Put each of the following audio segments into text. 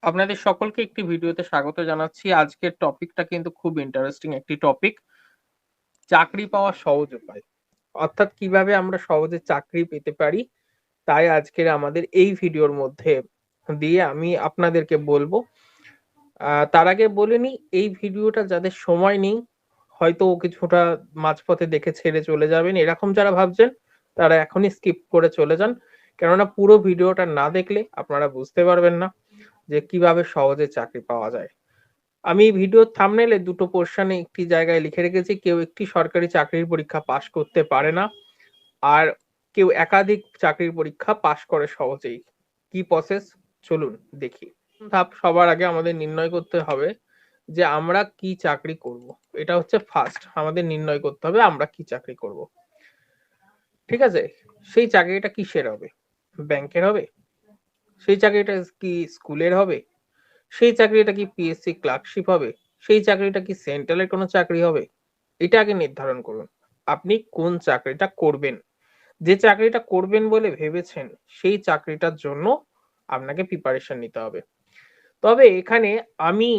আপনাদের সকলকে একটি ভিডিওতে স্বাগত জানাচ্ছি। আজকের টপিকটা কিন্তু খুব ইন্টারেস্টিং একটি টপিক। চাকরি পাওয়ার সহজ উপায়। অর্থাৎ কিভাবে আমরা সহজে চাকরি পেতে পারি, তাই আজকের আমাদের এই ভিডিওর মধ্যে দিয়ে আমি আপনাদেরকে বলবো। তার আগে বলে নিই, এই ভিডিওটা যাদের সময় নেই, হয়তো কিছুটা মাঝপথে দেখে ছেড়ে চলে যাবেন, এরকম যারা ভাবছেন তারা এখনই স্কিপ করে চলে যান। কেননা পুরো ভিডিওটা না দেখলে আপনারা বুঝতে পারবেন না যে কিভাবে সহজে চাকরি পাওয়া যায়। আমি ভিডিওর থাম্বনেইলে দুটো পোর্শনে একটি জায়গায় লিখে রেখেছি, কেউ একটি সরকারি চাকরির পরীক্ষা পাশ করতে পারে না, আর কেউ একাধিক চাকরির পরীক্ষা পাশ করে সহজেই। কি প্রসেস, চলুন দেখি। ধাপ, সবার আগে আমাদের নির্ণয় করতে হবে যে আমরা কি চাকরি করব। এটা হচ্ছে ফার্স্ট, আমাদের নির্ণয় করতে হবে আমরা কি চাকরি করব। ঠিক আছে, সেই চাকরিটা কিসের হবে? ব্যাংকের হবে? সেই চাকরিটা কি স্কুলের হবে? সেই চাকরিটা কি পিএসসি ক্লার্কশিপ হবে? সেই চাকরিটা কি সেন্ট্রালের কোনো চাকরি হবে? এটা আগে নির্ধারণ করুন আপনি কোন চাকরিটা করবেন। যে চাকরিটা করবেন বলে ভেবেছেন, সেই চাকরিটার জন্য আপনাকে প্রিপারেশন নিতে হবে। তবে এখানে আমি,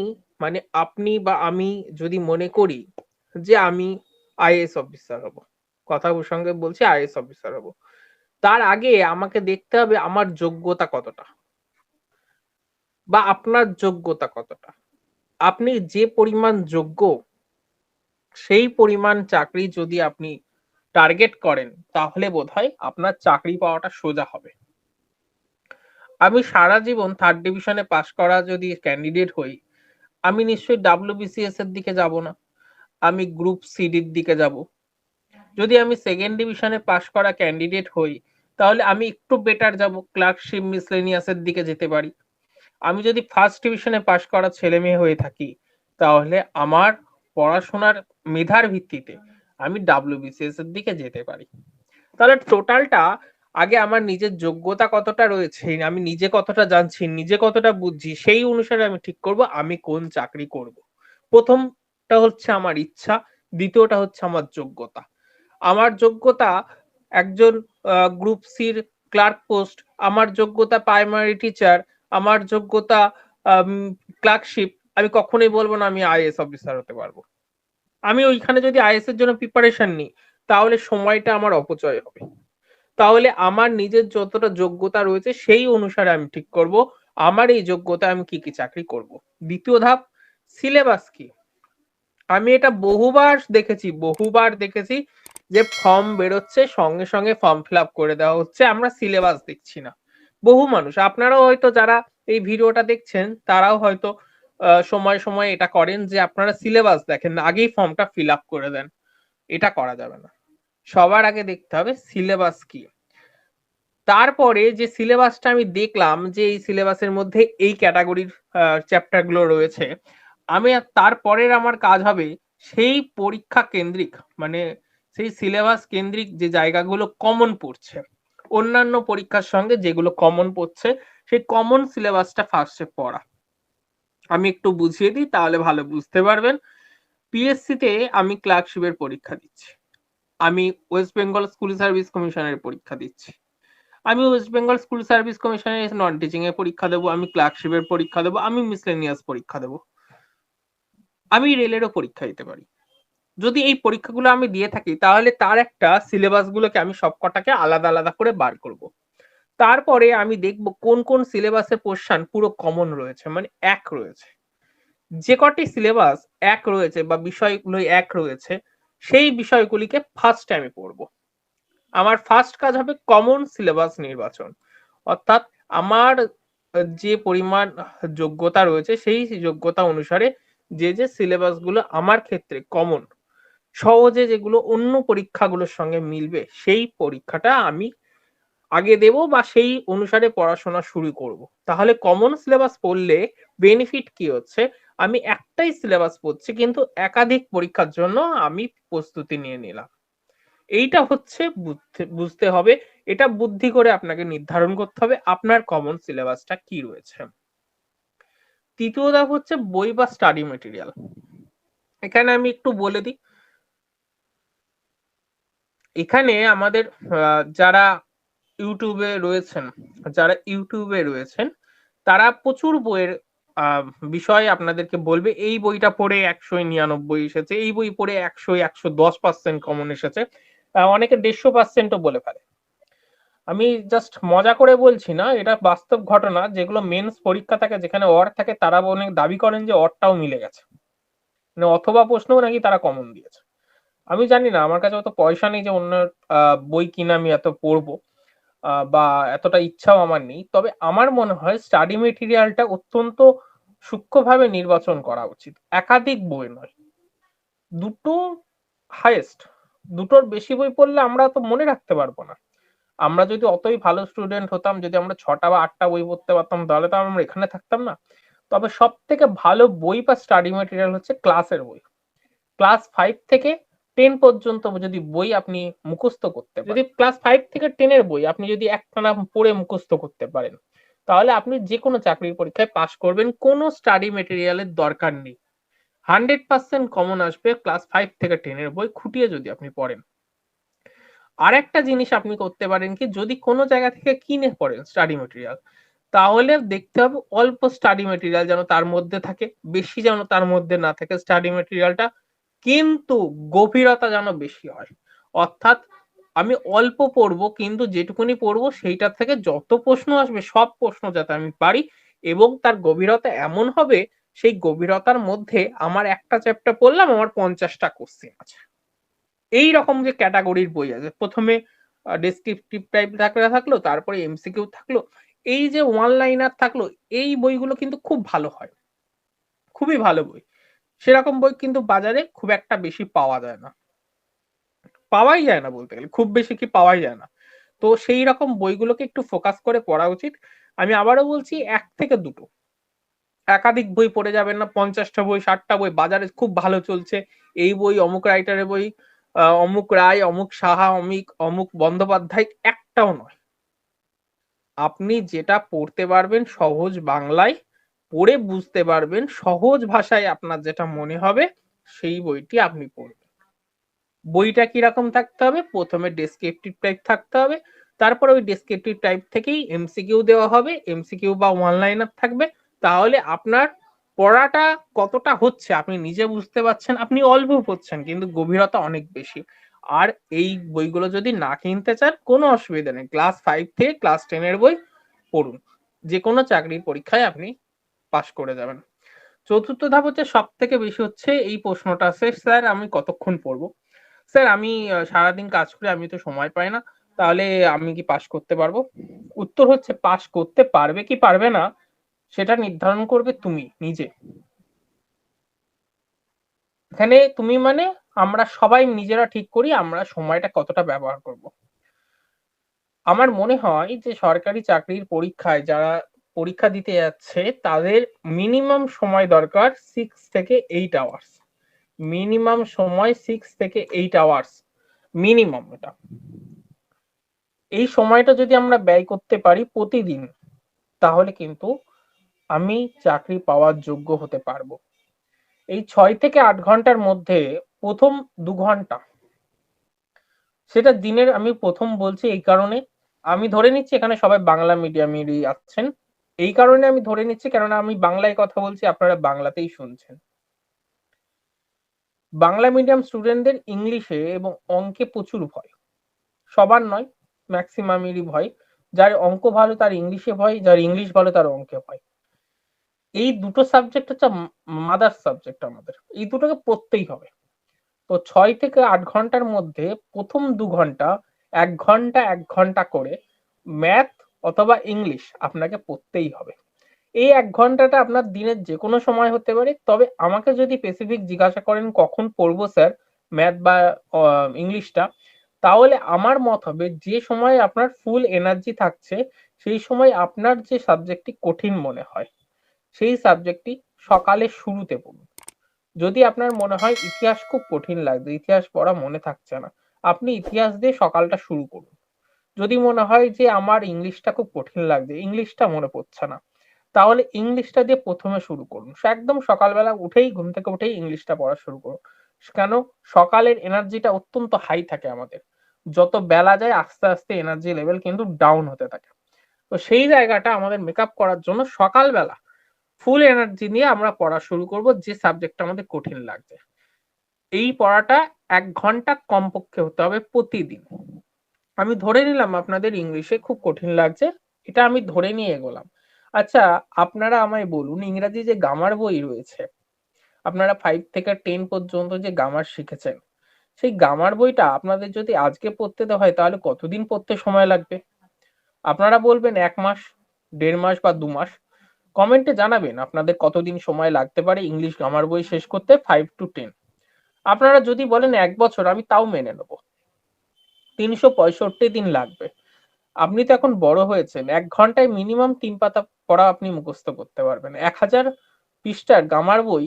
মানে আপনি বা আমি যদি মনে করি যে আমি আইএএস অফিসার হব, কথা প্রসঙ্গে বলছি আইএএস অফিসার হব, তার আগে আমাকে দেখতে হবে আমার যোগ্যতা কতটা, বা আপনার যোগ্যতা কতটা। আপনি যে পরিমাণ যোগ্য, সেই পরিমাণ চাকরি যদি আপনি টার্গেট করেন, তাহলে বোধহয় আপনার চাকরি পাওয়াটা সোজা হবে। আমি সারা জীবন থার্ড ডিভিশনে পাশ করা যদি ক্যান্ডিডেট হই, আমি নিশ্চয়ই ডাব্লিউবিসিএস এর দিকে যাব না, আমি গ্রুপ সিডির দিকে যাব। যদি আমি সেকেন্ড ডিভিশনে পাশ করা ক্যান্ডিডেট হই, তাহলে আমি একটু বেটার যাব, ক্লার্কশিপ মিসলেনিয়াসের দিকে যেতে পারি। আমি যদি ফার্স্ট ডিভিশনে পাশ করা ছেলে মেয়ে হয়ে থাকি, তাহলে আমার পড়াশোনার মেধার ভিত্তিতে আমি ডাব্লিউবিসিএস এর দিকে যেতে পারি। তাহলে টোটালটা আগে আমার নিজের যোগ্যতা কতটা রয়েছে, আমি নিজে কতটা জানছি, নিজে কতটা বুঝছি, সেই অনুসারে আমি ঠিক করব আমি কোন চাকরি করব। প্রথমটা হচ্ছে আমার ইচ্ছা, দ্বিতীয়টা হচ্ছে আমার যোগ্যতা। আমার যোগ্যতা একজন গ্রুপ সির ক্লার্ক পোস্ট, আমার যোগ্যতা প্রাইমারি টিচার, আমার যোগ্যতা ক্লার্কশিপ, আমি কখনোই বলবো না আমি আইএএস অফিসার হতে পারবো। আমি ওইখানে যদি আইএএস এর জন্য প্রিপারেশন নিই, তাহলে সময়টা আমার অপচয় হবে। তাহলে আমার নিজের যতটা যোগ্যতা রয়েছে সেই অনুসারে আমি ঠিক করব আমার এই যোগ্যতা আমি কি কি চাকরি করব। দ্বিতীয় ধাপ, সিলেবাস কি। আমি এটা বহুবার দেখেছি যে ফর্ম বেরোচ্ছে, সঙ্গে সঙ্গে ফর্ম ফিল আপ করে দেওয়া হচ্ছে, আমরা সিলেবাস দেখছি না। বহু মানুষ, আপনারাও হয়তো যারা এই ভিডিওটা দেখছেন, তারাও হয়তো সময় সময় এটা করেন যে আপনারা সিলেবাস দেখেন না, আগেই ফর্মটা ফিল আপ করে দেন। এটা করা যাবে না। সবার আগে দেখতে হবে সিলেবাস কি। তারপরে যে সিলেবাসটা আমি দেখলাম যে এই সিলেবাসের মধ্যে এই ক্যাটাগরির চ্যাপ্টার গুলো রয়েছে, আমি তারপরের আমার কাজ হবে সেই পরীক্ষা কেন্দ্রিক, মানে সেই সিলেবাস কেন্দ্রিক যে জায়গাগুলো কমন পড়ছে, অন্যান্য পরীক্ষার সঙ্গে যেগুলো কমন পড়ছে, সেই কমন সিলেবাসটা ফার্স্টে পড়া। আমি একটু বুঝিয়ে দিই, তাহলে ভালো বুঝতে পারবেন। পিএসসি তে আমি ক্লার্কশিপের পরীক্ষা দিচ্ছি, আমি ওয়েস্ট বেঙ্গল স্কুল সার্ভিস কমিশনের পরীক্ষা দিচ্ছি, আমি ওয়েস্ট বেঙ্গল স্কুল সার্ভিস কমিশনের নন টিচিং এর পরীক্ষা দেবো, আমি ক্লার্কশিপের পরীক্ষা দেবো, আমি মিসলেনিয়াস পরীক্ষা দেবো, আমি রেলেরও পরীক্ষা দিতে পারি। যদি এই পরীক্ষাগুলো আমি দিয়ে থাকি, তাহলে তার একটা সিলেবাস গুলোকে আমি সবকটাকে আলাদা আলাদা করে বার করব। তারপরে আমি দেখব কোন কোন সিলেবাসের পোর্শন পুরো কমন রয়েছে, মানে এক রয়েছে। যে কটি সিলেবাস এক রয়েছে বা বিষয়গুলো এক রয়েছে, সেই বিষয়গুলিকে ফার্স্ট আমি পড়বো। আমার ফার্স্ট কাজ হবে কমন সিলেবাস নির্বাচন। অর্থাৎ আমার যে পরিমাণ যোগ্যতা রয়েছে, সেই যোগ্যতা অনুসারে যে যে সিলেবাস গুলো আমার ক্ষেত্রে কমন, সহজে যেগুলো অন্য পরীক্ষাগুলোর সঙ্গে মিলবে, সেই পরীক্ষাটা আমি আগে দেব বা সেই অনুসারে পড়াশোনা শুরু করব। তাহলে কমন সিলেবাস পড়লে বেনিফিট কি হচ্ছে, আমি একটাই সিলেবাস পড়ছি কিন্তু একাধিক পরীক্ষার জন্য আমি প্রস্তুতি নিয়ে নিলাম। এইটা হচ্ছে বুঝতে হবে, এটা বুদ্ধি করে আপনাকে নির্ধারণ করতে হবে আপনার কমন সিলেবাসটা কি রয়েছে। তৃতীয় ধাপ হচ্ছে বই বা স্টাডি মেটেরিয়াল। এখানে আমি একটু বলে দিই, এখানে আমাদের যারা ইউটিউবে রয়েছেন, তারা প্রচুর বইয়ের বিষয় আপনাদেরকে বলবে এই বইটা পড়ে 199 এসেছে, এই বই পড়ে 110% কমন এসেছে, অনেকে 150%ও বলে ফেলে। আমি জাস্ট মজা করে বলছি না, এটা বাস্তব ঘটনা। যেগুলো মেন্স পরীক্ষা থাকে যেখানে অর থাকে তারা অনেক দাবি করেন যে অরটাও মিলে গেছে, মানে অথবা প্রশ্নও নাকি তারা কমন দিয়েছে। আমি জানি না, আমার কাছে অত পয়সা নেই যে অন্য বই কিনে আমি এত পড়বো, বা এতটা ইচ্ছাও আমার নেই। তবে আমার মনে হয় স্টাডি মেটেরিয়ালটা অত্যন্ত সূক্ষ্মভাবে নির্বাচন করা উচিত। একাধিক বই নয়, দুটো হাইয়েস্ট। দুটোর বেশি বই পড়লে আমরা তো মনে রাখতে পারবো না। আমরা যদি অতই ভালো স্টুডেন্ট হতাম, যদি আমরা 6টা বা 8টা বই পড়তে পারতাম, তাহলে তো আমরা এখানে থাকতাম না। তবে সব থেকে ভালো বই বা স্টাডি মেটেরিয়াল হচ্ছে ক্লাসের বই। ক্লাস 5 থেকে 10 পর্যন্ত যদি বই আপনি মুখস্থ করতে পারেন, যদি ক্লাস 5 থেকে 10 বই আপনি যদি একটানা পড়ে মুখস্থ করতে পারেন, তাহলে আপনি যে কোনো চাকরির পরীক্ষায় পাশ করবেন, কোনো স্টাডি মেটেরিয়ালের দরকার নেই। 100% কমন আসবে ক্লাস 5 থেকে 10 বই খুঁটিয়ে যদি আপনি পড়েন। আর একটা জিনিস আপনি করতে পারেন কি, যদি কোনো জায়গা থেকে কিনে পড়েন স্টাডি মেটেরিয়াল, তাহলে দেখতে হবে অল্প স্টাডি মেটেরিয়াল যেন তার মধ্যে থাকে, বেশি যেন তার মধ্যে না থাকে স্টাডি মেটেরিয়ালটা, কিন্তু গভীরতা যেন বেশি হয়। অর্থাৎ আমি অল্প পড়বো, কিন্তু যেটুকুনি পড়বো সেইটা থেকে যত প্রশ্ন আসবে সব প্রশ্ন যাতে আমি পারি, এবং তার গভীরতা এমন হবে সেই গভীরতার মধ্যে আমার একটা চ্যাপ্টার পড়লাম, আমার 50টা কোশ্চেন আছে। এই রকম যে ক্যাটাগরির বই আছে, প্রথমে ডেসক্রিপটিভ টাইপ থাকলো, তারপরে এমসিকিউ থাকলো, এই যে ওয়ান লাইনার থাকলো, এই বইগুলো কিন্তু খুব ভালো হয়, খুবই ভালো বই। সেরকম বই কিন্তু বাজারে খুব একটা বেশি পাওয়া যায় না, পাওয়াই যায় না বলতে গেলে, খুব বেশি কি পাওয়াই যায় না। তো সেই রকম বইগুলোকে একটু ফোকাস করে পড়া উচিত। আমি আবারও বলছি, 1 থেকে 2, একাধিক বই পড়ে যাবেন না। 50টা বই, 60টা বই বাজারে খুব ভালো চলছে, এই বই অমুক রাইটারের বই, অমুক রায়, অমুক সাহা, অমিক অমুক বন্দ্যোপাধ্যায়, একটাও নয়। আপনি যেটা পড়তে পারবেন সহজ বাংলায়, পড়ে বুঝতে পারবেন, সহজ ভাষায় আপনার যেটা মনে হবে, সেই বইটি আপনি পড়বেন। বইটা কিরকম থাকতে হবে, প্রথমে ডেসক্রিপটিভ টাইপ থাকতে হবে, তারপরে ওই ডেসক্রিপটিভ টাইপ থেকেই এমসিকিউ দেওয়া হবে, এমসিকিউ বা ওয়ান লাইনার থাকবে। তাহলে আপনার পড়াটা কতটা হচ্ছে আপনি নিজে বুঝতে পারছেন, আপনি অল্প পড়ছেন কিন্তু গভীরতা অনেক বেশি। আর এই বইগুলো যদি না কিনতে চান, কোনো অসুবিধা নেই, ক্লাস 5 থেকে ক্লাস 10 বই পড়ুন, যে কোনো চাকরির পরীক্ষায় আপনি পাশ করে যাবেন। চতুর্থ ধাপ হচ্ছে সব থেকে বেশি, হচ্ছে এই প্রশ্নটা আছে, স্যার আমি কতক্ষণ পড়বো? স্যার আমি সারাদিন কাজ করি, আমি তো সময় পাই না, তাহলে আমি কি পাশ করতে পারবো? উত্তর হচ্ছে, পাশ করতে পারবে কি পারবে না সেটা নির্ধারণ করবে তুমি নিজে। এখানে তুমি মানে আমরা সবাই নিজেরা ঠিক করি আমরা সময়টা কতটা ব্যবহার করব। আমার মনে হয় যে সরকারি চাকরির পরীক্ষায় যারা পরীক্ষা দিতে যাচ্ছে, তাদের মিনিমাম সময় দরকার 6 থেকে 8 আওয়ার্স। মিনিমাম সময় 6 থেকে 8 আওয়ার্স, মিনিমাম এটা। এই সময়টা যদি আমরা ব্যয় করতে পারি প্রতিদিন, তাহলে কিন্তু আমি চাকরি পাওয়ার যোগ্য হতে পারবো। এই 6 থেকে 8 ঘন্টার মধ্যে প্রথম 2 ঘন্টা, সেটা দিনের, আমি প্রথম বলছি এই কারণে, আমি ধরে নিচ্ছি এখানে সবাই বাংলা মিডিয়ামেরই আছেন, এই কারণে আমি ধরে নিচ্ছি কেননা আমি বাংলায় কথা বলছি, আপনারা বাংলাতেই শুনছেন। বাংলা মিডিয়াম স্টুডেন্টদের ইংলিশে এবং অঙ্কে প্রচুর ভয়, সবার নয়, ম্যাক্সিমামেরই ভয়। যার অঙ্ক ভালো তার ইংলিশে ভয়, যার ইংলিশ ভালো তার অঙ্কে ভয়। এই দুটো সাবজেক্ট হচ্ছে মাদার সাবজেক্ট আমাদের, এই দুটোকে পড়তেই হবে। তো 6 থেকে 8 ঘন্টার মধ্যে প্রথম 2 ঘন্টা, 1 ঘন্টা 1 ঘন্টা করে ম্যাথ অথবা ইংলিশ আপনাকে পড়তেই হবে। এই 1 ঘন্টাটা আপনার দিনের যে কোনো সময় হতে পারে, তবে আমাকে যদি স্পেসিফিক জিজ্ঞাসা করেন কখন পড়বো স্যার ম্যাথ বা ইংলিশটা, তাহলে আমার মত হবে যে সময় আপনার ফুল এনার্জি থাকছে, সেই সময় আপনার যে সাবজেক্টটি কঠিন মনে হয় সেই সাবজেক্টটি সকালে শুরুতে পড়ুন। যদি আপনার মনে হয় ইতিহাস খুব কঠিন লাগছে, ইতিহাস পড়া মনে থাকছে না, আপনি ইতিহাস দিয়ে সকালটা শুরু করুন। যদি মনে হয় যে আমার ইংলিশটা খুব কঠিন লাগছে, ইংলিশটা মনে পড়ছে না, তাহলে ইংলিশটা দিয়ে প্রথমে শুরু করুন। একদম সকালবেলা উঠেই, ঘুম থেকে উঠেই ইংলিশটা পড়া শুরু করুন। কেন? সকালের এনার্জিটা অত্যন্ত হাই থাকে আমাদের, যত বেলা যায় আস্তে আস্তে এনার্জি লেভেল কিন্তু ডাউন হতে থাকে। তো সেই জায়গাটা আমাদের মেকআপ করার জন্য সকালবেলা ফুল এনার্জি নিয়ে আমরা পড়া শুরু করব যে সাবজেক্টটা আমাদের কঠিন লাগছে। এই পড়াটা 1 ঘন্টা কমপক্ষে হতে হবে প্রতিদিন। আমি ধরে নিলাম আপনাদের ইংলিশে খুব কঠিন লাগছে, এটা আমি ধরে নিয়ে এগোলাম। আচ্ছা, আপনারা আমায় বলুন, ইংরাজি যে গ্রামার বই রয়েছে, আপনারা 5 থেকে 10 পর্যন্ত যে গ্রামার শিখেছেন, সেই গ্রামার বইটা আপনাদের যদি আজকে পড়তে দেওয়া হয় তাহলে কতদিন পড়তে সময় লাগবে? আপনারা বলবেন 1 মাস, 1.5 মাস বা 2 মাস। কমেন্টে জানাবেন আপনাদের কতদিন সময় লাগতে পারে ইংলিশ গ্রামার বই শেষ করতে, 5 to 10। আপনারা যদি বলেন 1 বছর, আমি তাও মেনে নেব, 365 দিন লাগবে। আপনি তো এখন বড় হয়েছেন, 1 ঘন্টায় মিনিমাম 3 পাতা পড়া আপনি মুখস্থ করতে পারবেন। 1000 পৃষ্ঠার গ্রামার বই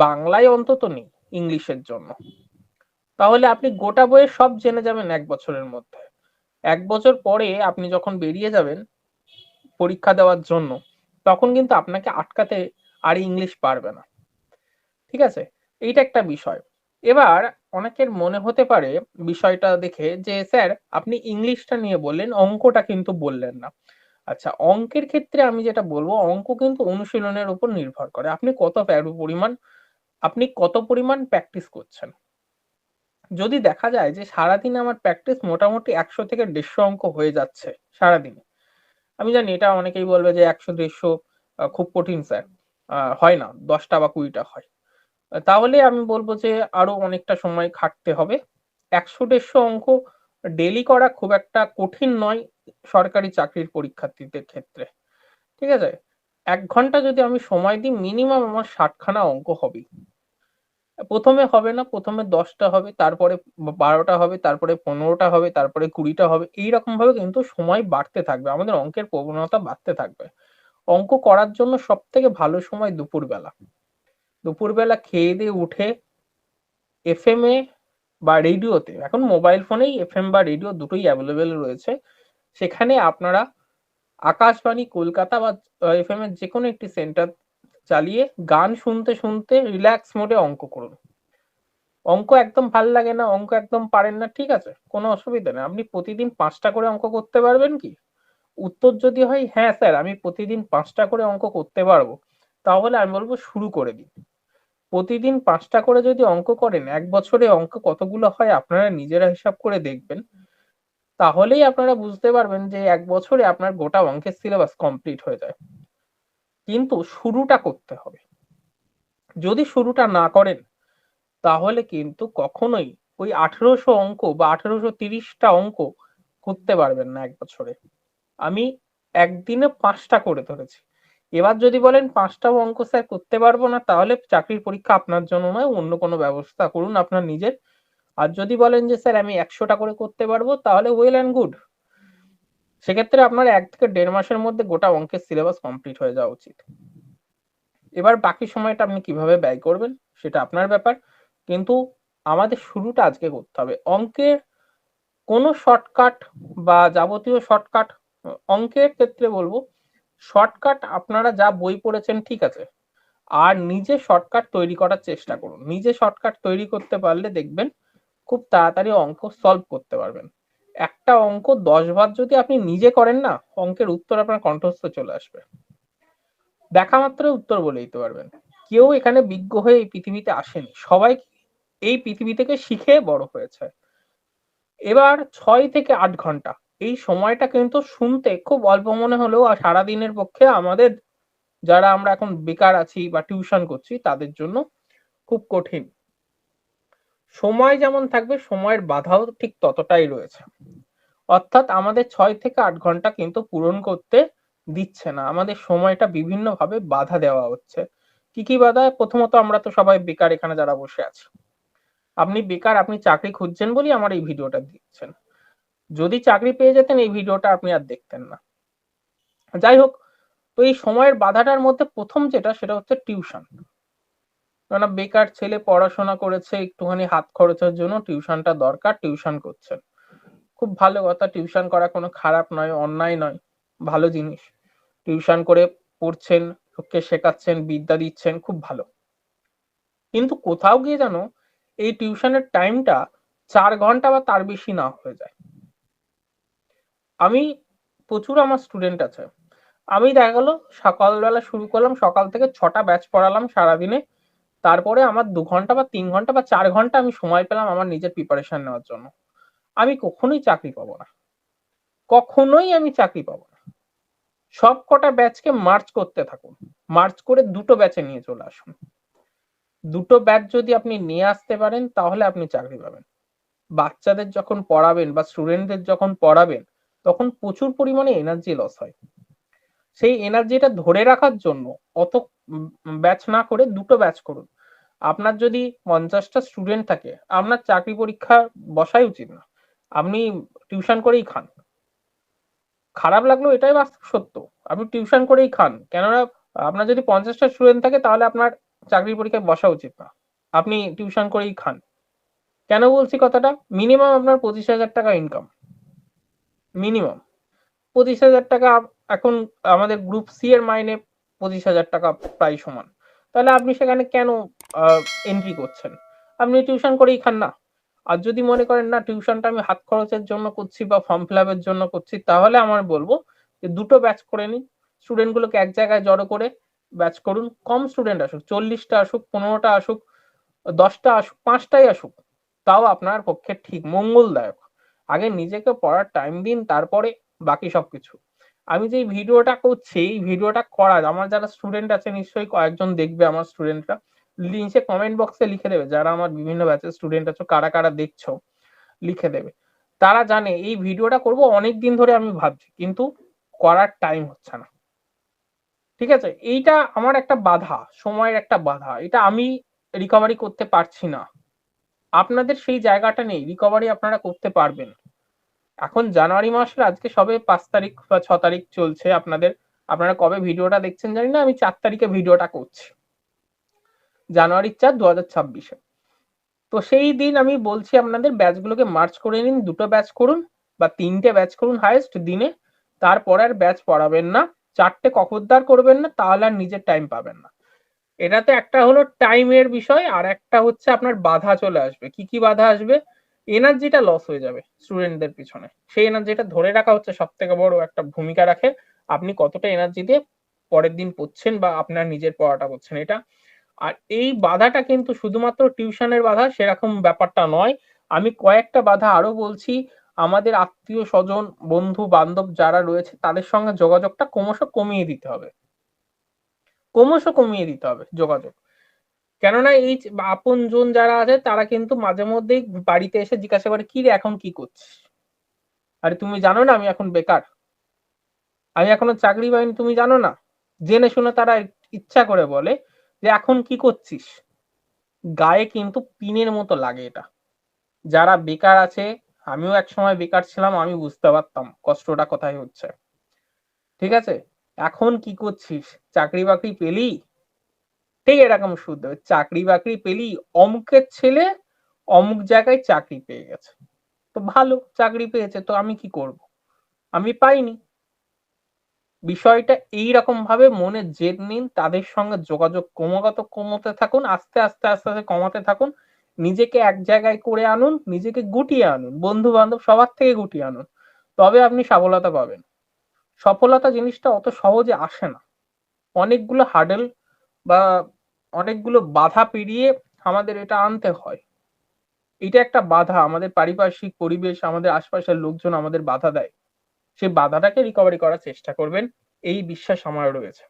বাংলায় অন্তত নেই ইংলিশের জন্য। তাহলে আপনি গোটা বইয়ে সব জেনে যাবেন 1 বছরের মধ্যে। 1 বছর পরে আপনি যখন বেরিয়ে যাবেন পরীক্ষা দেওয়ার জন্য, তখন কিন্তু আপনাকে আটকাতে আর ইংলিশ পারবে না। ঠিক আছে, এইটা একটা বিষয়। এবার অনেকের মনে হতে পারে বিষয়টা দেখে যে স্যার আপনি ইংলিশটা নিয়ে বললেন, অঙ্কটা কিন্তু বললেন না। আচ্ছা, অঙ্কের ক্ষেত্রে আমি যেটা বলবো, অঙ্ক কিন্তু অনুশীলনের উপর নির্ভর করে। আপনি কত পরিমাণ প্র্যাকটিস করছেন। যদি দেখা যায় যে সারাদিনে আমার প্র্যাকটিস মোটামুটি 100 থেকে 150 অঙ্ক হয়ে যাচ্ছে সারাদিনে, আমি জানি এটা অনেকেই বলবে যে 100-150 খুব কঠিন স্যার, হয় না, 10টা বা 20টা হয়। তাহলে আমি বলবো যে আরো অনেকটা সময় খাটতে হবে। 100-150 অঙ্ক ডেলি করা খুব একটা কঠিন নয় সরকারি চাকরির পরীক্ষার্থীদের ক্ষেত্রে। ঠিক আছে, 1 ঘন্টা যদি আমি সময় দিই, মিনিমাম আমার 60খানা অঙ্ক হবে। প্রথমে হবে না, প্রথমে 10টা হবে, তারপরে 12টা হবে, তারপরে 15টা হবে, তারপরে 20টা হবে। এইরকম ভাবে কিন্তু সময় বাড়তে থাকবে, আমাদের অঙ্কের প্রবণতা বাড়তে থাকবে। অঙ্ক করার জন্য সব থেকে ভালো সময় দুপুরবেলা। দুপুরবেলা খেয়ে দিয়ে উঠে এফএম এ বা রেডিওতে, এখন মোবাইল ফোনেই এফএম বা রেডিও দুটোই অ্যাভেলেবেল রয়েছে, সেখানে আপনারা আকাশবাণী কলকাতা বা এফএম এর যে কোনো একটি সেন্টার চালিয়ে গান শুনতে শুনতে রিল্যাক্স মোডে অঙ্ক করুন। অঙ্ক একদম ভাল লাগে না, অঙ্ক একদম পারেন না, ঠিক আছে, কোনো অসুবিধা নেই। আপনি প্রতিদিন 5টা করে অঙ্ক করতে পারবেন কি? উত্তর যদি হয় হ্যাঁ স্যার আমি প্রতিদিন 5টা করে অঙ্ক করতে পারবো, তাহলে আমি বলবো শুরু করে দিন। প্রতিদিন 5টা করে যদি অঙ্ক করেন, 1 বছরে অঙ্ক কতগুলো হয় আপনারা নিজেরা হিসাব করে দেখবেন। তাহলেই আপনারা বুঝতে পারবেন যে 1 বছরে আপনার গোটা অঙ্কের সিলেবাস কমপ্লিট হয়ে যায়। কিন্তু শুরুটা করতে হবে। যদি শুরুটা না করেন তাহলে কিন্তু কখনোই ওই 1800 অঙ্ক বা 1830টা অঙ্ক করতে পারবেন না 1 বছরে। আমি একদিনে 5টা করে ধরেছি। এবার যদি বলেন 5টাও অঙ্ক স্যার করতে পারবো না, তাহলে চাকরির পরীক্ষা আপনার জন্য নয়, অন্য কোনো ব্যবস্থা করুন আপনার নিজের। আর যদি বলেন যে স্যার আমি 100টা করে করতে পারবো, তাহলে ওয়েল অ্যান্ড গুড। সেক্ষেত্রে আপনার 1 থেকে 1.5 মাসের মধ্যে গোটা অঙ্কের সিলেবাস কমপ্লিট হয়ে যাওয়া উচিত। এবার বাকি সময়টা আপনি কিভাবে ব্যয় করবেন সেটা আপনার ব্যাপার, কিন্তু আমাদের শুরুটা আজকে করতে হবে। অঙ্কের কোনো শর্টকাট বা যাবতীয় শর্টকাট, অঙ্কের ক্ষেত্রে বলবো শর্টকাট আপনারা যা বই পড়েছেন ঠিক আছে, আর নিজে শর্টকাট তৈরি করার চেষ্টা করুন। নিজে শর্টকাট তৈরি করতে পারলে দেখবেন খুব তাড়াতাড়ি অঙ্ক সলভ করতে পারবেন। একটা অঙ্ক 10 বার যদি আপনি নিজে করেন না, অঙ্কের উত্তর আপনার কণ্ঠস্থ চলে আসবে, দেখা মাত্রই উত্তর বলে দিতে পারবেন। কেউ এখানে বিজ্ঞ হয়ে এই পৃথিবীতে আসেনি, সবাই এই পৃথিবী থেকে শিখে বড় হয়েছে। এবার 6 থেকে 8 ঘন্টা, এই সময়টা কিন্তু শুনতে খুব অল্প মনে হলেও আর সারাদিনের পক্ষে আমাদের, যারা আমরা এখন বেকার আছি বা টিউশন করছি, তাদের জন্য খুব কঠিন। সময় যেমন থাকবে, সময়ের বাধাও ঠিক ততটাই রয়েছে। অর্থাৎ আমাদের 6 থেকে 8 ঘন্টা কিন্তু পূরণ করতে দিচ্ছে না, আমাদের সময়টা বিভিন্ন ভাবে বাধা দেওয়া হচ্ছে। কি কি বাধা? প্রথমত, আমরা তো সবাই বেকার এখানে যারা বসে আছি। আপনি বেকার, আপনি চাকরি খুঁজছেন বলেই আমার এই ভিডিওটা দিচ্ছেন। যদি চাকরি পেয়ে যেতেন এই ভিডিওটা আপনি আর দেখতেন না। যাই হোক, তো এই সময়ের বাধাটার মধ্যে প্রথম যেটা, সেটা হচ্ছে টিউশন। কেননা বেকার ছেলে পড়াশোনা করেছে, একটুখানি হাত খরচের জন্য টিউশনটা দরকার, টিউশন করছেন, খুব ভালো কথা। টিউশন করা কোনো খারাপ নয়, অন্যায় নয়, ভালো জিনিস। টিউশন করে পড়ছেন, লোককে শেখাচ্ছেন, বিদ্যা দিচ্ছেন, খুব ভালো। কিন্তু কোথাও গিয়ে যেন এই টিউশনের টাইমটা 4 ঘন্টা বা তার বেশি না হয়ে যায়। আমি প্রচুর, আমার স্টুডেন্ট আছে, আমি দেখা গেলো সকালবেলা শুরু করলাম, সকাল থেকে 6টা ব্যাচ পড়ালাম সারাদিনে। তারপরে আমার 2 ঘন্টা বা 3 ঘন্টা বা 4 ঘন্টা আমি সময় পেলাম আমার নিজের প্রিপারেশন নেওয়ার জন্য। আমি কখনোই চাকরি পাবো না, কখনোই আমি চাকরি পাবো না। সব কটা ব্যাচকে মার্চ করতে থাকুন, মার্চ করে দুটো ব্যাচে নিয়ে চলে আসুন। দুটো ব্যাচ যদি আপনি নিয়ে আসতে পারেন তাহলে আপনি চাকরি পাবেন। বাচ্চাদের যখন পড়াবেন বা স্টুডেন্টদের যখন পড়াবেন তখন প্রচুর পরিমাণে এনার্জি লস হয়। সেই এনার্জিটা ধরে রাখার জন্য অত ব্যাচ না করে দুটো ব্যাচ করুন। আপনার যদি 50টা স্টুডেন্ট থাকে, আপনার চাকরি পরীক্ষা বসাই উচিত না, আপনি টিউশন করেই খান। খারাপ লাগলো এটাই বাস্তব সত্য, আপনি টিউশন করেই খান। কেননা আপনার যদি 50টা স্টুডেন্ট থাকে তাহলে আপনার চাকরির পরীক্ষায় বসা উচিত না, আপনি টিউশন করেই খান। কেন বলছি কথাটা? মিনিমাম আপনার 25,000 টাকা ইনকাম, মিনিমাম 25,000 টাকা। এখন আমাদের গ্রুপ সি এর মাইনে 25,000 টাকা প্রায় সমান। তাহলে আপনি সেখানে কেন এন্ট্রি করছেন? আপনি টিউশন করেই খান না। আর যদি মনে করেন না টিউশনটা আমি হাত খরচের জন্য করছি বা ফর্ম ফিল আপের জন্য করছি, তাহলে আমার বলবো যে দুটো ব্যাচ করে নিন। স্টুডেন্টগুলোকে এক জায়গায় জড়ো করে ব্যাচ করুন। কম স্টুডেন্ট আসুক, 40টা আসুক, 15টা আসুক, 10টা আসুক, 5টাই আসুক, তাও আপনার পক্ষে ঠিক মঙ্গলদায়ক। আগে নিজেকে পড়ার টাইম দিন, তারপরে বাকি সবকিছু। আমি যে ভিডিওটা করছি, এই ভিডিওটা করার আমার যারা স্টুডেন্ট আছে নিশ্চয়ই কয়েকজন দেখবে, আমার স্টুডেন্টরা নিচে কমেন্ট বক্সে লিখে দেবে, যারা আমার বিভিন্ন ব্যাচের স্টুডেন্ট আছো কারা কারা দেখছো লিখে দেবে। তারা জানে এই ভিডিওটা করব অনেক দিন ধরে আমি ভাবছি, কিন্তু করার টাইম হচ্ছে না। ঠিক আছে, এইটা আমার একটা বাধা, সময়ের একটা বাধা, এটা আমি রিকভারি করতে পারছি না। আপনাদের সেই জায়গাটা নেই, রিকভারি আপনারা করতে পারবেন। এখন জানুয়ারি মাসের আজকে সবে 5 তারিখ বা 6 তারিখ চলছে আপনাদের, আপনারা কবে ভিডিওটা দেখছেন জানি না, আমি 4 তারিখে ভিডিওটা করছি, জানুয়ারি 4, 2026। তো সেই দিন আমি বলছি আপনাদের ব্যাচগুলোকে মার্চ করে নিন, দুটো ব্যাচ করুন বা 3টে ব্যাচ করুন হাইয়েস্ট দিনে। তারপর আর ব্যাচ পড়াবেন না, 4টে কখরদার করবেন না, তাহলে আর নিজের টাইম পাবেন না। এটাতে একটা হলো টাইমের বিষয়, আর একটা হচ্ছে আপনার বাধা চলে আসবে। কি কি বাধা আসবে? এনার্জিটা লস হয়ে যাবে স্টুডেন্টদের পিছনে, সেই এনার্জিটা ধরে রাখা হচ্ছে সব থেকে বড় একটা ভূমিকা রাখে আপনি কতটা এনার্জি দিয়ে পরের দিন পড়ছেন বা আপনার নিজের পড়াটা করছেন এটা। আর এই বাধাটা কিন্তু শুধুমাত্র টিউশনের বাধা সেরকম ব্যাপারটা নয়, আমি কয়েকটা বাধা আরো বলছি। আমাদের আত্মীয় স্বজন, বন্ধু বান্ধব যারা রয়েছে তাদের সঙ্গে যোগাযোগটা ক্রমশ কমিয়ে দিতে হবে, ক্রমশ কমিয়ে দিতে হবে যোগাযোগ। কেননা এই আপন জন যারা আছে তারা কিন্তু মাঝে মধ্যেই বাড়িতে এসে জিজ্ঞাসা করে, কি রে এখন কি করছিস? আরে তুমি জানো না আমি এখন বেকার, আমি এখনো চাকরি পাইনি, তুমি জানো না? জেনে শুনে তারা ইচ্ছা করে বলে যে এখন কি করছিস। গায়ে কিন্তু পিনের মতো লাগে এটা। যারা বেকার আছে, আমিও এক সময় বেকার ছিলাম, আমি বুঝতে পারতাম কষ্টটা কোথায় হচ্ছে। ঠিক আছে, এখন কি করছিস? চাকরি বাকরি পেলি? ঠিক এরকম শুনতে হবে, চাকরি বাকরি পেলি, অমুকের ছেলে অমুক জায়গায় চাকরি পেয়ে গেছে, তো ভালো চাকরি পেয়েছে, তো আমি কি করব? আমি পাইনি। বিষয়টা এইরকম ভাবে মনে জেদ নিন, তাদের সঙ্গে যোগাযোগ ক্রমাগত কমাতে থাকুন, আস্তে আস্তে আস্তে আস্তে কমাতে থাকুন। নিজেকে এক জায়গায় করে আনুন, নিজেকে গুটিয়ে আনুন, বন্ধু বান্ধব সবার থেকে গুটিয়ে আনুন, তবে আপনি সফলতা পাবেন। সফলতা জিনিসটা অত সহজে আসে না, অনেকগুলো হার্ডেল বা অনেকগুলো বাধা পেরিয়ে আমাদের এটা আনতে হয়। এটা একটা বাধা, আমাদের পারিপার্শ্বিক পরিবেশ, আমাদের আশপাশের লোকজন আমাদের বাধা দেয়, সেই বাধাটাকে রিকভারি করার চেষ্টা করবেন, এই বিশ্বাস আমার রয়েছে।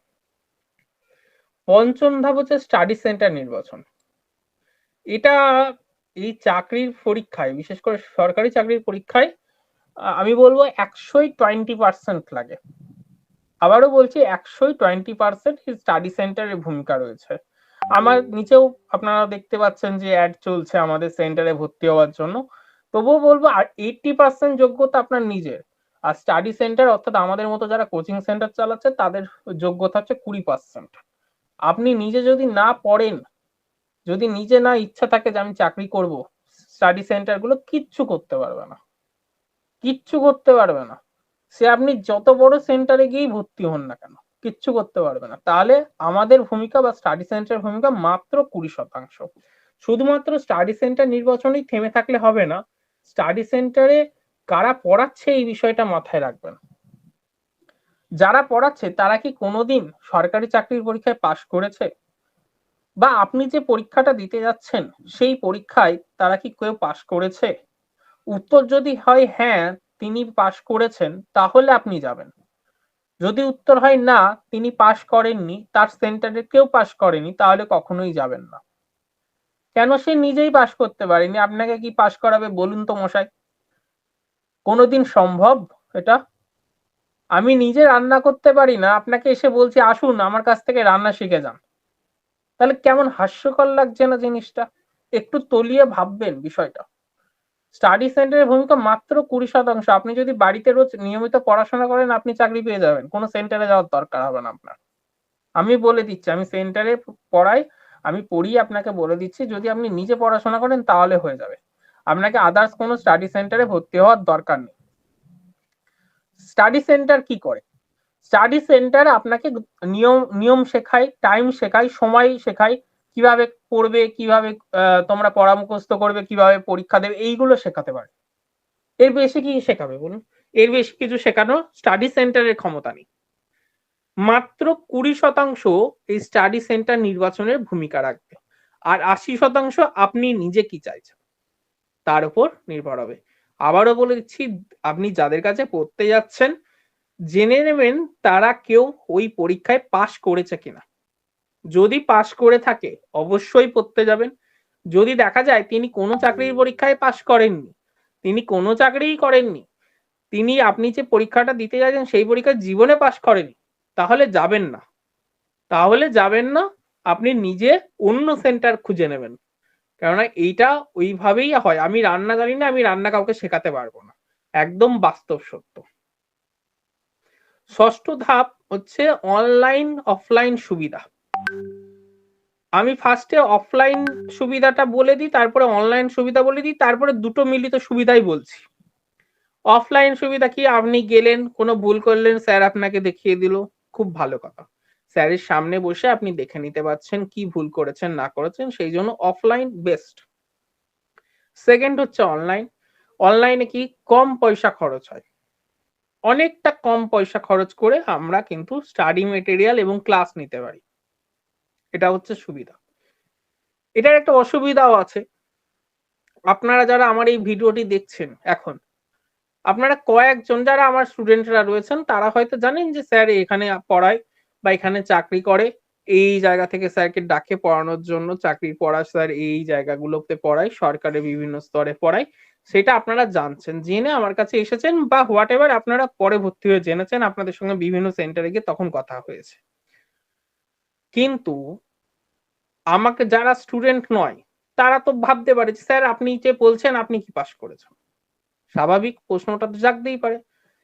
পঞ্চম ধাপ হচ্ছে স্টাডি সেন্টার নির্বাচন। এটা এই চাকরির পরীক্ষায়, বিশেষ করে সরকারি চাকরির পরীক্ষায় আমি বলবো 120% লাগে। আবারও বলছি 120% স্টাডি সেন্টারের ভূমিকা রয়েছে। আমার নিচেও আপনারা দেখতে পাচ্ছেন যে অ্যাড চলছে আমাদের সেন্টারে ভর্তি হওয়ার জন্য। তবুও বলবো আর 80% যোগ্যতা আপনার নিজের। আর স্টাডি সেন্টার অর্থাৎ আমাদের মতো যারা কোচিং সেন্টার চালাচ্ছে তাদের যোগ্যতা হচ্ছে 20%। আপনি নিজে যদি না পড়েন, যদি নিজে না ইচ্ছা থাকে যে আমি চাকরি করব, স্টাডি সেন্টার গুলো কিচ্ছু করতে পারবে না, কিচ্ছু করতে পারবে না। সে আপনি যত বড় সেন্টারে গিয়েই ভর্তি হন না কেন, কিচ্ছু করতে পারবে না। তাহলে আমাদের ভূমিকা বা স্টাডি সেন্টারের ভূমিকা মাত্র 20%। শুধুমাত্র স্টাডি সেন্টার নির্বাচনেই থেমে থাকলে হবে না, স্টাডি সেন্টারে কারা পড়াচ্ছে এই বিষয়টা মাথায় রাখবেন। যারা পড়াচ্ছে তারা কি কোনোদিন সরকারি চাকরির পরীক্ষায় পাশ করেছে? বা আপনি যে পরীক্ষাটা দিতে যাচ্ছেন সেই পরীক্ষায় তারা কি কেউ পাশ করেছে? উত্তর যদি হয় হ্যাঁ, তিনি পাশ করেছেন, তাহলে আপনি যাবেন। যদি উত্তর হয় না, তিনি পাশ করেননি, তার সেন্টারে কেউ পাশ করেনি, তাহলে কখনোই যাবেন না। কেন? সে নিজেই পাশ করতে পারেনি, আপনাকে কি পাশ করাবে বলুন তো মশাই? কোনোদিন সম্ভব এটা? আমি নিজে রান্না করতে পারি না, আপনাকে এসে বলছি আসুন আমার কাছ থেকে রান্না শিখে যান, তাহলে কেমন হাস্যকর লাগছে না জিনিসটা? একটু তলিয়ে ভাববেন বিষয়টা। স্টাডি সেন্টারের ভূমিকা মাত্র 20%। আপনি যদি বাড়িতে রোজ নিয়মিত পড়াশোনা করেন আপনি চাকরি পেয়ে যাবেন, কোনো সেন্টারে যাওয়ার দরকার হবে না আপনার। আমি বলে দিচ্ছি, আমি সেন্টারে পড়াই, আমি পড়িয়ে আপনাকে বলে দিচ্ছি, যদি আপনি নিজে পড়াশোনা করেন তাহলে হয়ে যাবে, আপনাকে আদার্স কোনো স্টাডি সেন্টারে ভর্তি হওয়ার দরকার নেই। স্টাডি সেন্টার কি করে? স্টাডি সেন্টার আপনাকে নিয়ম নিয়ম শেখায়, টাইম শেখায়, সময় শেখায়, কিভাবে পড়বে, কিভাবে তোমরা পড়া মুখস্থ করবে, কিভাবে পরীক্ষা দেবে, এইগুলো শেখাতে পারে। এর বেশি কি শেখাবে বলুন? এর বেশি কিছু শেখানো স্টাডি সেন্টারের ক্ষমতা নেই। মাত্র 20% এই স্টাডি সেন্টার নির্বাচনের ভূমিকা রাখবে, আর 80% আপনি নিজে কি চাইছেন তার উপর নির্ভর হবে। আবারও বলে দিচ্ছি, আপনি যাদের কাছে পড়তে যাচ্ছেন জেনে নেবেন তারা কেউ ওই পরীক্ষায় পাশ করেছে কিনা। যদি পাশ করে থাকে অবশ্যই পড়তে যাবেন। যদি দেখা যায় তিনি কোনো চাকরির পরীক্ষায় পাশ করেননি, তিনি কোনো চাকরিই করেননি, তিনি আপনি যে পরীক্ষাটা দিতে যাচ্ছেন সেই পরীক্ষায় জীবনে পাশ করেনি, তাহলে যাবেন না। তাহলে যাবেন না, আপনি নিজে অন্য সেন্টার খুঁজে নেবেন। কেননা এইটা ওইভাবেই হয়। আমি রান্না জানি না, আমি রান্না কাউকে শেখাতে পারবো না, একদম বাস্তব সত্য। ষষ্ঠ ধাপ হচ্ছে অনলাইন অফলাইন সুবিধা। আমি ফার্স্টে অফলাইন সুবিধাটা বলে দিই, তারপরে অনলাইন সুবিধা বলে দিই, তারপরে দুটো মিলিত সুবিধাই বলছি। অফলাইন সুবিধা কি? আপনি গেলেন, কোনো ভুল করলেন, স্যার আপনাকে দেখিয়ে দিল, খুব ভালো কথা। স্যারের সামনে বসে আপনি দেখে নিতে পারছেন কি ভুল করেছেন না করেছেন, সেই জন্য অফলাইন বেস্ট। সেকেন্ড হচ্ছে অনলাইন। অনলাইনে কি? কম পয়সা খরচ হয়, অনেকটা কম পয়সা খরচ করে আমরা কিন্তু স্টাডি মেটেরিয়াল এবং ক্লাস নিতে পারি। এটা হচ্ছে সুবিধা। এটার একটা অসুবিধাও আছে। আপনারা যারা আমার এই ভিডিওটি দেখছেন এখন, আপনারা কয়েকজন যারা আমার স্টুডেন্টরা রয়েছেন তারা হয়তো জানেন যে স্যার এখানে পড়ায় বা এখানে চাকরি করে, এই জায়গা থেকে স্যারকে ডাকে পড়ানোর জন্য, চাকরির পড়া স্যার এই জায়গাগুলোতে পড়ায়, সরকারের বিভিন্ন স্তরে পড়ায়, সেটা আপনারা জানছেন, জেনে আমার কাছে এসেছেন বা হোয়াট এভার আপনারা পরে ভর্তি হয়ে জেনেছেন, আপনাদের সঙ্গে বিভিন্ন সেন্টারে গিয়ে তখন কথা হয়েছে। কিন্তু আমাকে যারা স্টুডেন্ট নয় তারা তো ভাবতে পারে যে স্যার আপনি যে বলছেন আপনি কি পাশ করেছেন, স্বাভাবিক প্রশ্নটা তো জাগতেই পারে।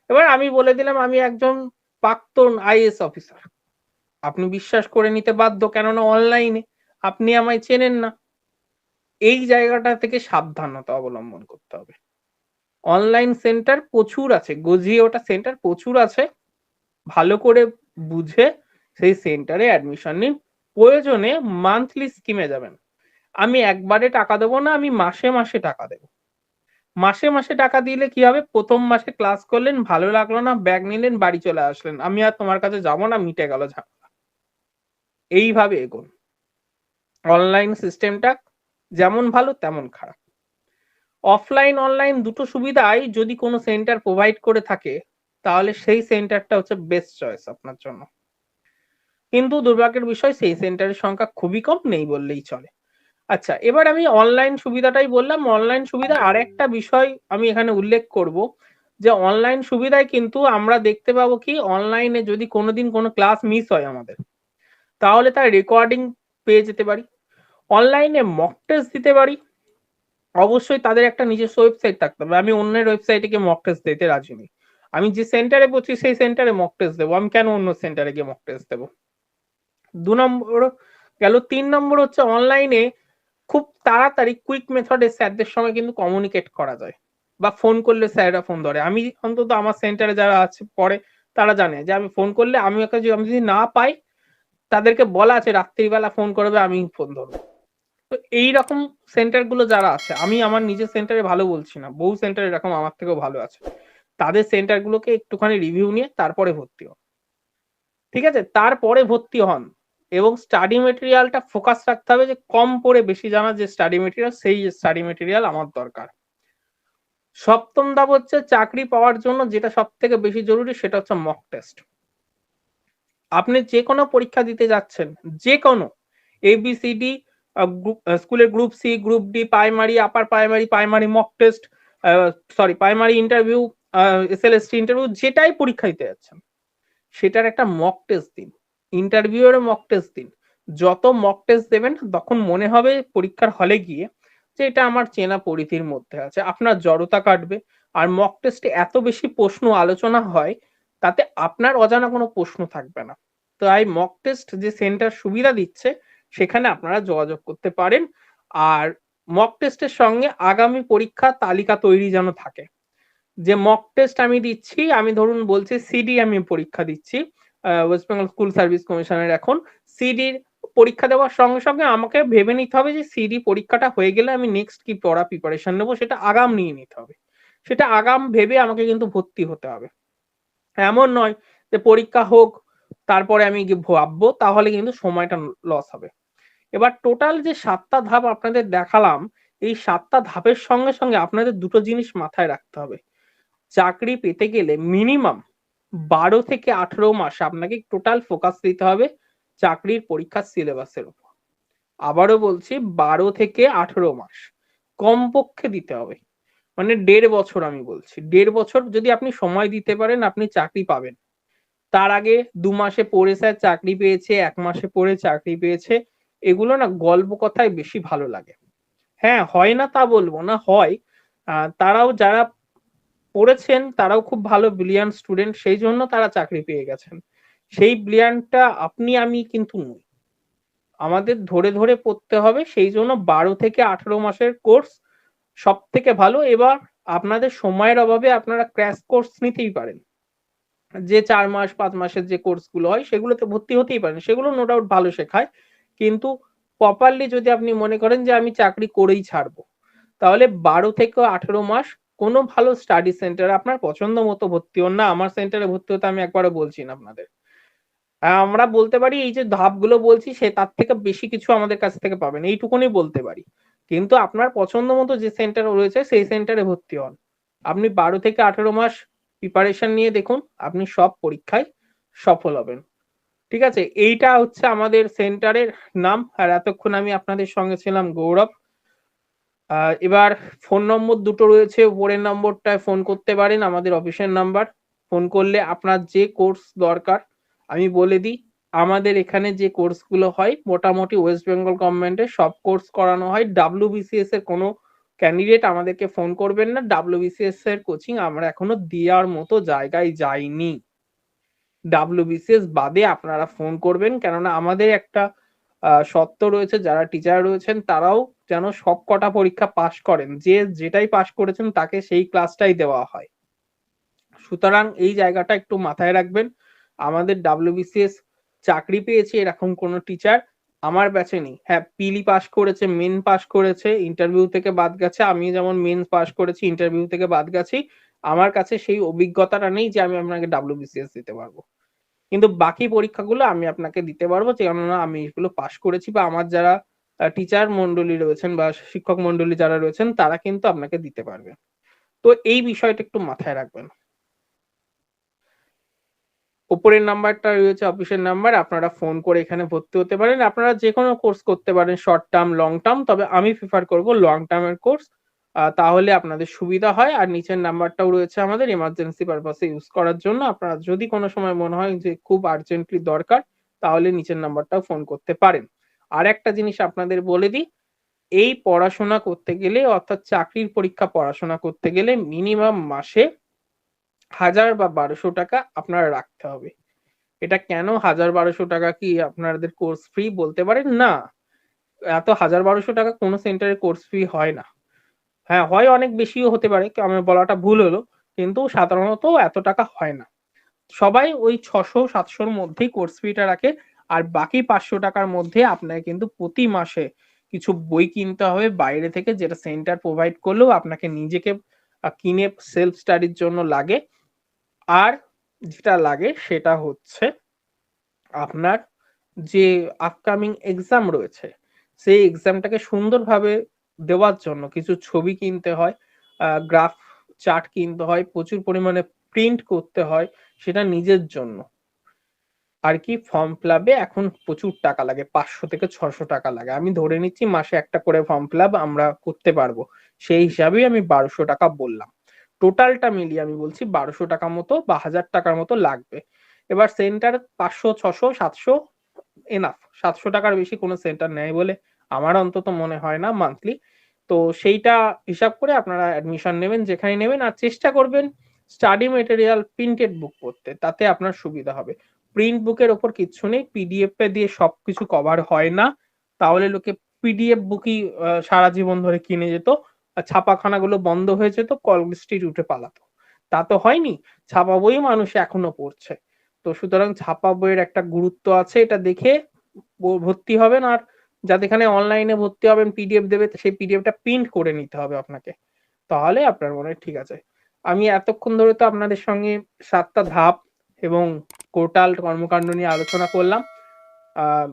এবার আমি বলে দিলাম আমি একজন প্রাক্তন আইএএস অফিসার, আপনি বিশ্বাস করে নিতে বাধ্য, কেননা অনলাইনে আপনি আমায় চেনেন না। এই জায়গাটা থেকে সাবধানতা অবলম্বন করতে হবে। অনলাইন সেন্টার প্রচুর আছে, গজিয়ে ওঠা সেন্টার প্রচুর আছে, ভালো করে বুঝে সেই সেন্টারে অ্যাডমিশন নিন। প্রয়োজনে মান্থলি স্কিমে যাবেন। আমি একবারে টাকা দেবো না, আমি মাসে মাসে টাকা দেবো। মাসে মাসে টাকা দিলে কি হবে? প্রথম মাসে ক্লাস করলেন, ভালো লাগলো না, ব্যাগ নিলেন, বাড়ি চলে আসলেন, আমি আর তোমার কাছে যাবো না, মিটে গেল ঝামেলা। এইভাবে এগোন। অনলাইন সিস্টেমটা যেমন ভালো তেমন খারাপ। অফলাইন অনলাইন দুটো সুবিধাই যদি কোনো সেন্টার প্রোভাইড করে থাকে তাহলে সেই সেন্টারটা হচ্ছে বেস্ট চয়েস আপনার জন্য। কিন্তু দুর্ভাগ্যের বিষয় সেই সেন্টারের সংখ্যা খুবই কম, নেই বললেই চলে। আচ্ছা, এবার আমি অনলাইন সুবিধাটাই বললাম। অনলাইন সুবিধা আরেকটা বিষয় আমি এখানে উল্লেখ করব, যে অনলাইন সুবিধায় কিন্তু আমরা দেখতে পাবো কি, অনলাইনে যদি কোনোদিন কোনো ক্লাস মিস হয় আমাদের, তাহলে তার রেকর্ডিং পেয়ে যেতে পারি। অনলাইনে মক টেস্ট দিতে পারি। অবশ্যই তাদের একটা নিজস্ব ওয়েবসাইট থাকতে হবে, আমি অন্যের ওয়েবসাইটে গিয়ে মক টেস্ট দিতে রাজি নই। আমি যে সেন্টারে পড়ছি সেই সেন্টারে মক টেস্ট দেবো, আমি কেন অন্য সেন্টারে গিয়ে মক টেস্ট দেবো? 2 নম্বর গেল। 3 নম্বর হচ্ছে অনলাইনে খুব তাড়াতাড়ি কুইক মেথডে স্যারদের সঙ্গে কিন্তু কমিউনিকেট করা যায়, বা ফোন করলে স্যাররা ফোন ধরে। আমি অন্তত আমার সেন্টারে যারা আছে পড়ে তারা জানে যে আমি ফোন করলে আমি যদি না পাই, তাদেরকে বলা আছে রাত্রিবেলা ফোন করবে, আমি ফোন ধরবো। তো এইরকম সেন্টার গুলো যারা আছে, আমি আমার নিজের সেন্টারে ভালো বলছি না, বহু সেন্টার এরকম আমার থেকেও ভালো আছে, তাদের সেন্টার গুলোকে একটুখানি রিভিউ নিয়ে তারপরে ভর্তি হোক। ঠিক আছে, তারপরে ভর্তি হন। এবং স্টাডি মেটেরিয়ালটা ফোকাস রাখতে হবে যে কম পড়ে বেশি জানা যে স্টাডি মেটেরিয়াল, সেই স্টাডি মেটেরিয়াল আমার দরকার। সপ্তম ধাপ হচ্ছে চাকরি পাওয়ার জন্য যেটা সব থেকে বেশি জরুরি, সেটা হচ্ছে মক টেস্ট। আপনি যে কোনো পরীক্ষা দিতে যাচ্ছেন, যে কোনো এবিসিডি, স্কুলের group C, group D, primary, upper primary, primary mock test, sorry primary interview, SLST interview, যেটাই পরীক্ষা দিতে যাচ্ছেন সেটার একটা মক টেস্ট দিন। ইন্টারভিউ এর মক টেস্ট দিন। যত মক টেস্ট দেবেন তখন মনে হবে পরীক্ষার হলে গিয়ে যে এটা আমার চেনা পরিধির মধ্যে আছে, আপনার জড়তা কাটবে। আর মক টেস্টে এত বেশি প্রশ্ন আলোচনা হয়, তাতে আপনার অজানা কোনো প্রশ্ন থাকবে না। তাই মক টেস্ট যে সেন্টার সুবিধা দিচ্ছে সেখানে আপনারা যোগাযোগ করতে পারেন। আর মক টেস্টের সঙ্গে আগামী পরীক্ষার তালিকা তৈরি যেন থাকে। যে মক টেস্ট আমি দিচ্ছি, আমি ধরুন বলছি সিডি আমি পরীক্ষা দিচ্ছি, ওয়েস্ট বেঙ্গল স্কুল সার্ভিস কমিশনের, এখন সিডির পরীক্ষা দেওয়ার সঙ্গে সঙ্গে আমাকে ভেবে নিতে হবে যে সিডি পরীক্ষাটা হয়ে গেলে আমি নেক্সট কি পড়া প্রিপারেশন নেবো, সেটা আগাম নিয়ে নিতে হবে। সেটা আগাম ভেবে আমাকে কিন্তু ভর্তি হতে হবে। এমন নয় যে পরীক্ষা হোক তারপরে আমি ভাববো, তাহলে কিন্তু সময়টা লস হবে। এবার টোটাল যে 7টা ধাপ আপনাদের দেখালাম, এই 7টা ধাপের সঙ্গে সঙ্গে আপনাদের দুটো জিনিস মাথায় রাখতে হবে। চাকরি পেতে গেলে মিনিমাম 12 থেকে 18 মাস আপনাকে টোটাল ফোকাস দিতে হবে চাকরির পরীক্ষার সিলেবাসের উপর। আবারও বলছি, 12 থেকে 18 মাস কমপক্ষে দিতে হবে। মানে 1.5 বছর, আমি বলছি 1.5 বছর যদি আপনি সময় দিতে পারেন আপনি চাকরি পাবেন। তার আগে 2 মাসে পড়ে স্যার চাকরি পেয়েছে, 1 মাসে পড়ে চাকরি পেয়েছে, এগুলো না গল্প কথায় বেশি ভালো লাগে। হ্যাঁ, হয় না তা বলবো না, হয়। তারাও যারা পড়েছেন তারাও খুব ভালো ব্রিলিয়ান্ট স্টুডেন্ট, সেই জন্য তারা চাকরি পেয়ে গেছেন। সেই ব্রিলিয়ান্টটা আপনি আমি কিন্তু নই। আমাদের ধরে ধরে পড়তে হবে, সেই জন্য 12 থেকে 18 মাসের কোর্স সব থেকে ভালো। এবার আপনাদের সময়ের অভাবে আপনারা ক্র্যাশ কোর্স নিতেই পারেন, যে 4 মাস 5 মাসের যে কোর্স গুলো হয় সেগুলোতে ভর্তি হতেই পারেন, সেগুলো নো ডাউট ভালো শেখায়। কিন্তু প্রপারলি যদি আপনি মনে করেন যে আমি চাকরি করেই ছাড়বো, তাহলে 12 থেকে 18 মাস কোনো ভালো স্টাডি সেন্টার আপনার পছন্দ মতো ভর্তি হন না। আমার সেন্টারে ভর্তি হতে আমি একবারও বলছি না আপনাদের। আমরা বলতে পারি এই যে ধাপগুলো বলছি সে তার থেকে বেশি কিছু আমাদের কাছ থেকে পাবেন, এইটুকুনি বলতে পারি। কিন্তু আপনার পছন্দ মতো যে সেন্টার রয়েছে সেই সেন্টারে ভর্তি হন। আপনি 12 থেকে 18 মাস প্রিপারেশন নিয়ে দেখুন, আপনি সব পরীক্ষায় সফল হবেন। ঠিক আছে, এইটা হচ্ছে আমাদের সেন্টারের নাম। আর এতক্ষণ আমি আপনাদের সঙ্গে ছিলাম গৌরব। এবার ফোন নম্বর দুটো রয়েছে, উপরের নম্বরটায় ফোন করতে পারেন, আমাদের অফিসের নাম্বার। ফোন করলে আপনার যে কোর্স দরকার আমি বলে দিই। আমাদের এখানে যে কোর্সগুলো হয় মোটামুটি ওয়েস্ট বেঙ্গল গভর্নমেন্টের সব কোর্স করানো হয়। WBCS এর কোনো ক্যান্ডিডেট আমাদেরকে ফোন করবেন না, WBCS এর কোচিং আমরা এখনো দেওয়ার মতো জায়গায় যাইনি। WBCS বাদে আপনারা ফোন করবেন, কেননা আমাদের একটা শর্ত রয়েছে, যারা টিচার রয়েছেন তারাও যেন সব কটা পরীক্ষা পাশ করেন, যে যেটাই পাশ করেছেন তাকে সেই ক্লাসটাই দেওয়া হয়। সুতরাং এই জায়গাটা একটু মাথায় রাখবেন। আমাদের WBCS চাকরি পেয়েছে এরকম কোনো টিচার আমার ব্যাচে নেই। হ্যাঁ, পিলি পাশ করেছে, মেন পাশ করেছে, ইন্টারভিউ থেকে বাদ গেছে। আমি যেমন মেন পাশ করেছি, ইন্টারভিউ থেকে বাদ গেছি। আমার কাছে সেই অভিজ্ঞতাটা নেই যে আমি আপনাকে WBCS দিতে পারবো। কিন্তু বাকি পরীক্ষাগুলো আমি আপনাকে দিতে পারবো, কেননা আমি এগুলো পাশ করেছি, বা আমার যারা টিচার মন্ডলী রয়েছেন বা শিক্ষক মন্ডলী যারা রয়েছেন তারা কিন্তু আপনাকে দিতে পারবে। তো এই বিষয়টা একটু মাথায় রাখবেন। উপরের নাম্বারটা রয়েছে অফিসের নাম্বার, আপনারা ফোন করে এখানে ভর্তি হতে পারেন। আপনারা যে কোনো কোর্স করতে পারেন, শর্ট টার্ম, লং টার্ম, তবে আমি প্রিফার করব লং টার্মের কোর্স। তাহলে আপনাদের সুবিধা হয়। আর নিচের নাম্বারটাও রয়েছে আমাদের এমার্জেন্সি পারপাসে ইউজ করার জন্য। আপনারা যদি কোনো সময় মনে হয় যে খুব আর্জেন্টলি দরকার, তাহলে নিচের নাম্বারটাও ফোন করতে পারেন। আর একটা জিনিস আপনাদের বলে দিই, এই পড়াশোনা করতে গেলে অর্থাৎ চাকরির পরীক্ষা পড়াশোনা করতে গেলে মিনিমাম মাসে 1000 বা 1200 টাকা আপনারা রাখতে হবে। এটা কেন 1000-1200 টাকা, কি আপনাদের কোর্স ফ্রি বলতে পারেন? না, এত 1000-1200 টাকা কোনো সেন্টারে কোর্স ফি হয় না। হ্যাঁ, হয় অনেক বেশিও হতে পারে, আমার বলাটা ভুল হলো, কিন্তু সাধারণত এত টাকা হয় না। সবাই ওই 600-700-র মধ্যেই কোর্স ফিটা রাখে। আর বাকি 500 টাকার মধ্যে আপনাকে কিন্তু প্রতি মাসে কিছু বই কিনতে হবে বাইরে থেকে, যেটা সেন্টার প্রোভাইড করলেও আপনাকে নিজেকে কিনে সেলফ স্টাডির জন্য লাগে। আর যেটা লাগে সেটা হচ্ছে আপনার যে আপকামিং এক্সাম রয়েছে সেই এক্সামটাকে সুন্দরভাবে দেওয়ার জন্য কিছু ছবি কিনতে হয়, গ্রাফ চার্ট কিনতে হয়, প্রচুর পরিমাণে প্রিন্ট করতে হয়, সেটা নিজের জন্য আর কি। ফর্ম ফিলাপে এখন প্রচুর টাকা লাগে, 500 থেকে 600 টাকা লাগে। আমি ধরে নিচ্ছি মাসে একটা করে ফর্ম ফিলাপ আমরা করতে পারবো, সেই হিসাবেই আমি 1200 টাকা বললাম। টোটালটা মিলিয়ে আমি বলছি 1200 টাকা মতো বা 1000 টাকার মতো লাগবে। এবার সেন্টার 500, 600, 700 এনাফ। 700 টাকার বেশি কোনো সেন্টার নেয় বলে আমার অন্তত মনে হয় না মান্থলি। তো সেইটা হিসাব করে আপনারা অ্যাডমিশন নেবেন যেখানে নেবেন, আর চেষ্টা করবেন স্টাডি মেটেরিয়াল প্রিন্টেড বুক পড়তে, তাতে আপনার সুবিধা হবে। প্রিন্ট বুকের ওপর কিচ্ছু নেই, পিডিএফ এ দিয়ে সবকিছু কভার হয় না। তাহলে লোকে পিডিএফ বুকই সারা জীবন ধরে কিনে যেত, আর ছাপাখানাগুলো বন্ধ হয়ে যেত, কলেজ স্ট্রিট উঠে পালাতো। তা তো হয়নি, ছাপা বই মানুষ এখনো পড়ছে। তো সুতরাং ছাপা বইয়ের একটা গুরুত্ব আছে, এটা দেখে ভর্তি হবেন। আর যেখানে অনলাইনে ভর্তি হবেন পিডিএফ দেবে, সেই পিডিএফটা প্রিন্ট করে নিতে হবে আপনাকে, তাহলে আপনার মনে হয় ঠিক আছে। আমি এতক্ষণ ধরে তো আপনাদের সঙ্গে 7টা ধাপ এবং কোটাল কর্মকাণ্ড নিয়ে আলোচনা করলাম। আহ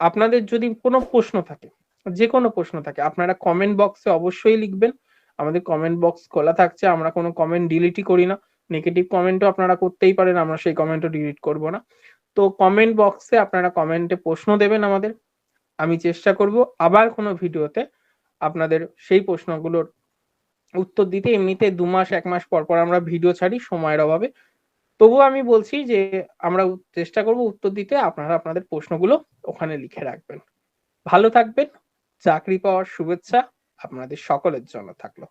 আপনাদের যদি কোনো প্রশ্ন থাকে, যে কোনো প্রশ্ন থাকে, আপনারা কমেন্ট বক্সে অবশ্যই লিখবেন। আমাদের কমেন্ট বক্স খোলা থাকছে, আমরা কোনো কমেন্ট ডিলিটই করি না। নেগেটিভ কমেন্টও আপনারা করতেই পারেন, আমরা সেই কমেন্টও ডিলিট করব না। তো কমেন্ট বক্সে আপনারা কমেন্টে প্রশ্ন দেবেন আমাদের, আমি চেষ্টা করব আবার কোনো ভিডিওতে আপনাদের সেই প্রশ্নগুলোর উত্তর দিতে। এমনিতে 2 মাস 1 মাস পর পর আমরা ভিডিও ছাড়ি সময়ের অভাবে, তবুও আমি বলছি যে আমরা চেষ্টা করব উত্তর দিতে, আপনারা আপনাদের প্রশ্নগুলো ওখানে লিখে রাখবেন। ভালো থাকবেন, চাকরি পাওয়ার শুভেচ্ছা আপনাদের সকলের জন্য থাকলো।